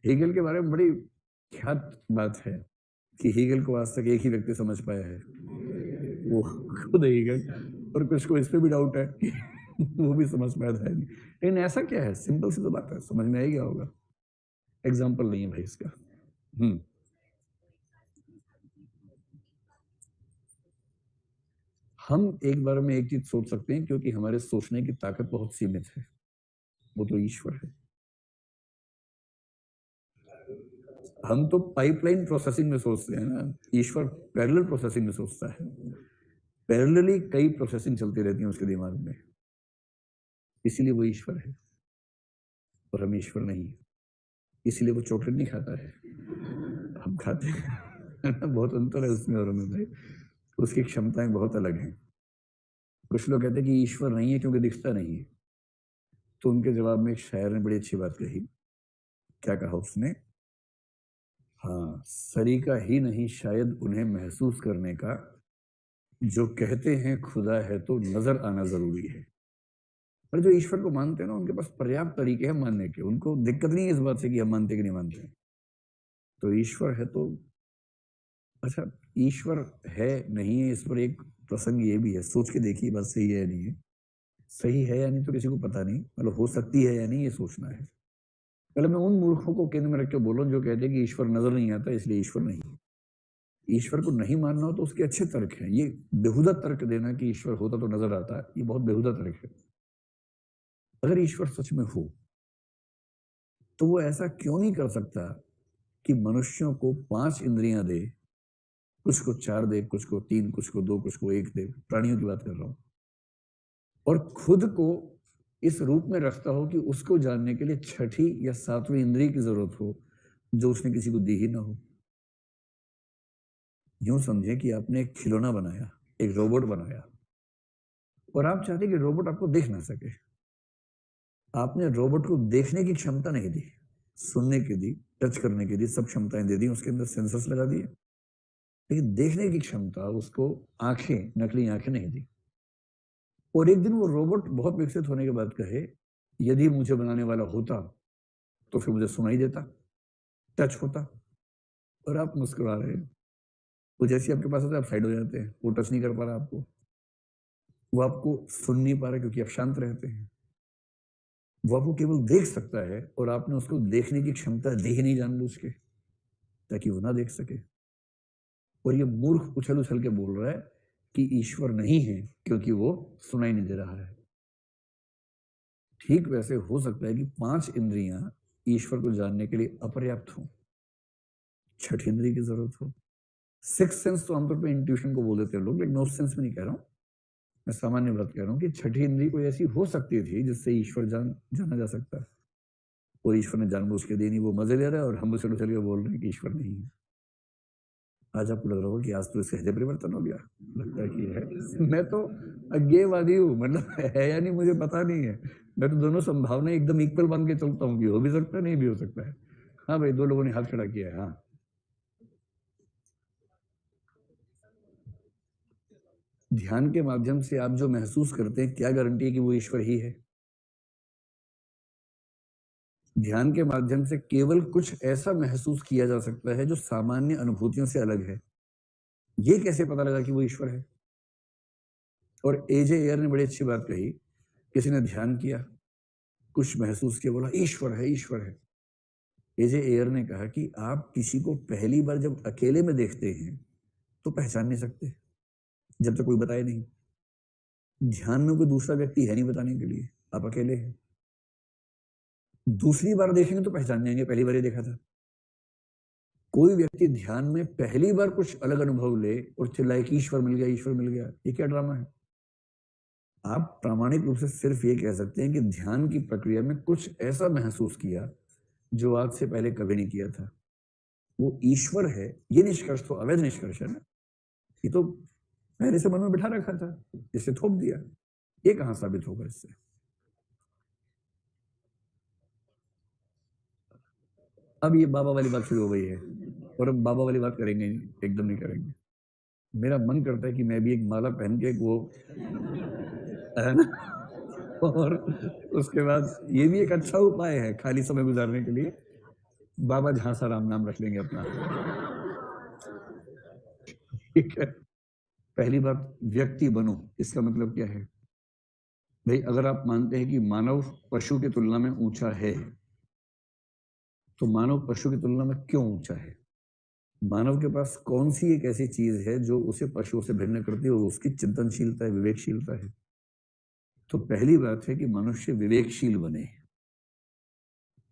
Hegel के बारे में बड़ी ख्यात बात है कि हेगल को आज तक एक ही व्यक्ति समझ पाया है, वो खुद हेगल। और कुछ को इस पे भी डाउट है कि वो भी समझ पाया था नहीं। लेकिन ऐसा क्या है, सिंपल सी तो बात है, समझ में आएगा होगा। एग्जाम्पल नहीं है भाई इसका। हम एक बार में एक चीज सोच सकते हैं क्योंकि हमारे सोचने की ताकत बहुत सीमित है, वो तो ईश्वर है। हम तो पाइपलाइन प्रोसेसिंग में सोचते हैं ना, ईश्वर पैरेलल प्रोसेसिंग में सोचता है। पैरेलली कई प्रोसेसिंग चलती रहती हैं उसके दिमाग में, इसीलिए वो ईश्वर है और हम ईश्वर नहीं। इसीलिए वो चॉकलेट नहीं खाता है, हम खाते हैं। बहुत अंतर है उसमें और हमें भाई, उसकी क्षमताएं बहुत अलग हैं। कुछ लोग कहते हैं कि ईश्वर नहीं है क्योंकि दिखता नहीं है। तो उनके जवाब में एक शायर ने बड़ी अच्छी बात कही। क्या कहा उसने? हाँ, सरीका ही नहीं शायद उन्हें महसूस करने का, जो कहते हैं खुदा है तो नजर आना जरूरी है। और जो ईश्वर को मानते हैं ना, उनके पास पर्याप्त तरीके हैं मानने के, उनको दिक्कत नहीं है इस बात से कि हम मानते कि नहीं मानते। तो ईश्वर है तो अच्छा, ईश्वर है नहीं है इस पर एक प्रसंग ये भी है, सोच के देखिए बात सही है या नहीं है। सही है या नहीं तो किसी को पता नहीं, मतलब हो सकती है या नहीं ये सोचना है। पहले मैं उन मूर्खों को केंद्र में रख के बोलूं जो कहते हैं कि ईश्वर नजर नहीं आता इसलिए ईश्वर नहीं। ईश्वर को नहीं मानना हो तो उसके अच्छे तर्क हैं। ये बेहुदा तर्क देना कि ईश्वर होता तो नजर आता, ये बहुत बेहुदा तर्क है। अगर ईश्वर सच में हो तो वो ऐसा क्यों नहीं कर सकता कि मनुष्यों को 5 इंद्रियां दे, कुछ को 4 दे, कुछ को 3, कुछ को 2, कुछ को 1 दे, प्राणियों की बात कर रहा हूं, और खुद को इस रूप में रखता हो कि उसको जानने के लिए छठी या 7वीं इंद्रिय की जरूरत हो, जो उसने किसी को दी ही ना हो। यूं समझे कि आपने एक खिलौना बनाया, एक रोबोट बनाया, और आप चाहते कि रोबोट आपको देख ना सके। आपने रोबोट को देखने की क्षमता नहीं दी, सुनने की दी, टच करने की दी, सब क्षमताएं दे दी, उसके अंदर सेंसर्स लगा दिए, लेकिन देखने की क्षमता उसको, आंखें, नकली आंखें नहीं दी। और एक दिन वो रोबोट बहुत विकसित होने के बाद कहे, यदि मुझे बनाने वाला होता तो फिर मुझे सुनाई देता, टच होता। और आप मुस्कुरा रहे हैं। वो जैसे आपके पास होता है आप साइड हो जाते हैं, वो टच नहीं कर पा रहा आपको, वो आपको सुन नहीं पा रहा क्योंकि आप शांत रहते हैं। वो आपको केवल देख सकता है और आपने उसको देखने की क्षमता दी ही नहीं जानबूझ के, ताकि वो ना देख सके। और ये मूर्ख उछल उछल के बोल रहा है कि ईश्वर नहीं है क्योंकि वो सुनाई नहीं दे रहा है। ठीक वैसे हो सकता है कि 5 इंद्रियां ईश्वर को जानने के लिए अपर्याप्त हो, छठी इंद्रिय की जरूरत हो। 6th सेंस तो आमतौर पर इंट्यूशन को बोल देते हैं लोग, लेकिन उस सेंस में नहीं कह रहा हूं, मैं सामान्य बात कह रहा हूं कि छठी इंद्रिय कोई ऐसी हो सकती थी जिससे ईश्वर जाना जा सकता है। और ईश्वर ने जानबूझ के दी नहीं, वो मजे ले रहा है और हम उछल उछल के बोल रहे हैं कि ईश्वर नहीं है। आज आपको लग रहा होगा कि आज तो इसका हृदय परिवर्तन हो गया, लगता है कि है। मैं तो अज्ञेयवादी हूँ, मतलब है या नहीं मुझे पता नहीं है। मैं तो दोनों संभावनाएं एकदम इक्वल मान के चलता हूँ कि हो भी सकता है, नहीं भी हो सकता है। हाँ भाई, 2 लोगों ने हाथ खड़ा किया है। हाँ, ध्यान के माध्यम से आप जो महसूस करते हैं, क्या गारंटी है कि वो ईश्वर ही है? ध्यान के माध्यम से केवल कुछ ऐसा महसूस किया जा सकता है जो सामान्य अनुभूतियों से अलग है। ये कैसे पता लगा कि वो ईश्वर है? और एजे एयर ने बड़ी अच्छी बात कही। किसी ने ध्यान किया, कुछ महसूस किया, बोला ईश्वर है, ईश्वर है। एजे एयर ने कहा कि आप किसी को पहली बार जब अकेले में देखते हैं तो पहचान नहीं सकते, जब तक कोई बताए नहीं। ध्यान में कोई दूसरा व्यक्ति है नहीं बताने के लिए, आप अकेले हैं। दूसरी बार देखेंगे तो पहचान जाएंगे, पहली बार ही देखा था। कोई व्यक्ति ध्यान में पहली बार कुछ अलग अनुभव ले और चिल्लाए कि ईश्वर मिल गया, ईश्वर मिल गया, ये क्या ड्रामा है? आप प्रामाणिक रूप से सिर्फ ये कह सकते हैं कि ध्यान की प्रक्रिया में कुछ ऐसा महसूस किया जो आज से पहले कभी नहीं किया था, वो ईश्वर है। ये निष्कर्ष तो अवैध निष्कर्ष है ना, ये तो पहले से मन में बिठा रखा था, इसे थोप दिया। ये कहां साबित होगा इससे? अब ये बाबा वाली बात शुरू हो गई है, और अब बाबा वाली बात करेंगे नहीं, एकदम नहीं करेंगे। मेरा मन करता है कि मैं भी एक माला पहन के वो, है ना, और उसके बाद ये भी एक अच्छा उपाय है खाली समय गुजारने के लिए, बाबा झांसाराम नाम रख लेंगे अपना। ठीक है। पहली बात, व्यक्ति बनो, इसका मतलब क्या है? भाई अगर आप मानते हैं कि मानव पशु की तुलना में ऊंचा है, तो मानव पशु की तुलना में क्यों ऊंचा है? मानव के पास कौन सी एक ऐसी चीज है जो उसे पशुओं से भिन्न करती है, और उसकी चिंतनशीलता है, विवेकशीलता है। तो पहली बात है कि मनुष्य विवेकशील बने।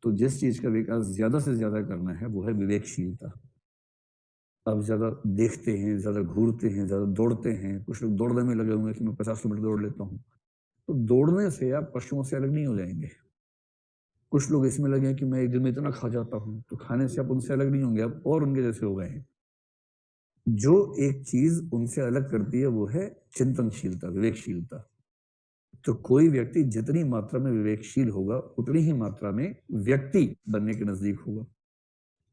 तो जिस चीज का विकास ज्यादा से ज्यादा करना है वो है विवेकशीलता। अब ज्यादा देखते हैं, ज्यादा घूरते हैं, ज्यादा दौड़ते हैं, कुछ लोग दौड़ने में लगे हुए हैं कि मैं 50 किलोमीटर दौड़ लेता हूँ। तो दौड़ने से आप पशुओं से अलग नहीं हो जाएंगे। कुछ लोग इसमें लगे हैं कि मैं एक दिन में इतना खा जाता हूँ, तो खाने से आप उनसे अलग नहीं होंगे, आप और उनके जैसे हो गए हैं। जो एक चीज उनसे अलग करती है वो है चिंतनशीलता, विवेकशीलता। तो कोई व्यक्ति जितनी मात्रा में विवेकशील होगा उतनी ही मात्रा में व्यक्ति बनने के नजदीक होगा।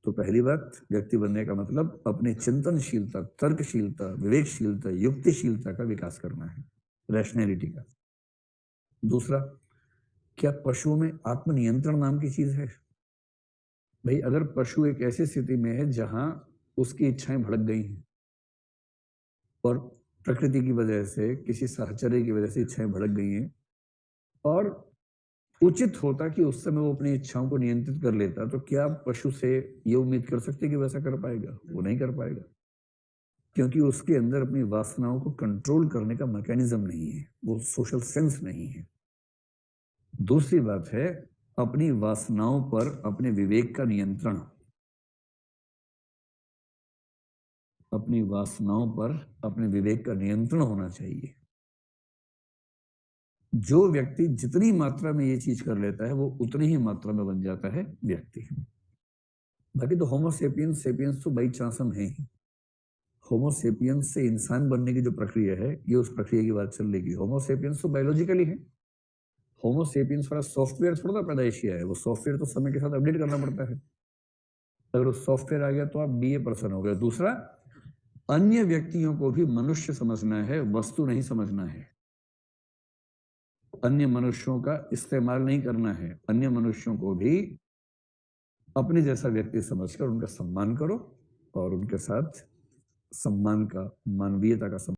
तो पहली बात, व्यक्ति बनने का मतलब अपनी चिंतनशीलता, तर्कशीलता, विवेकशीलता, युक्तिशीलता का विकास करना है, रैशनैलिटी का। दूसरा, क्या पशुओं में आत्मनियंत्रण नाम की चीज है? भाई अगर पशु एक ऐसी स्थिति में है जहां उसकी इच्छाएं भड़क गई हैं, और प्रकृति की वजह से, किसी साहचर्य की वजह से इच्छाएं भड़क गई हैं, और उचित होता कि उस समय वो अपनी इच्छाओं को नियंत्रित कर लेता, तो क्या पशु से ये उम्मीद कर सकते कि वैसा कर पाएगा? वो नहीं कर पाएगा, क्योंकि उसके अंदर अपनी वासनाओं को कंट्रोल करने का मैकेनिज्म नहीं है, वो सोशल सेंस नहीं है। दूसरी बात है, अपनी वासनाओं पर अपने विवेक का नियंत्रण। अपनी वासनाओं पर अपने विवेक का नियंत्रण होना चाहिए। जो व्यक्ति जितनी मात्रा में ये चीज कर लेता है वो उतनी ही मात्रा में बन जाता है व्यक्ति। बाकी तो होमो सेपियंस सेपियंस तो बाई चांस हम हैं ही। होमो सेपियंस से इंसान बनने की जो प्रक्रिया है, ये उस प्रक्रिया की बात चल रही है। होमो सेपियंस तो बायोलॉजिकली है। होमो सेपियंस वाला सॉफ्टवेयर थोड़ा ना पैदाइशी है, वो सॉफ्टवेयर तो समय के साथ अपडेट करना पड़ता है। अगर वो सॉफ्टवेयर आ गया तो आप बीए पर्सन हो गए। दूसरा, अन्य व्यक्तियों को भी मनुष्य समझना है, वस्तु नहीं समझना है। अन्य मनुष्यों का इस्तेमाल नहीं करना है, अन्य मनुष्यों को भी अपने जैसा व्यक्ति समझकर उनका सम्मान करो, और उनके साथ सम्मान का, मानवीयता का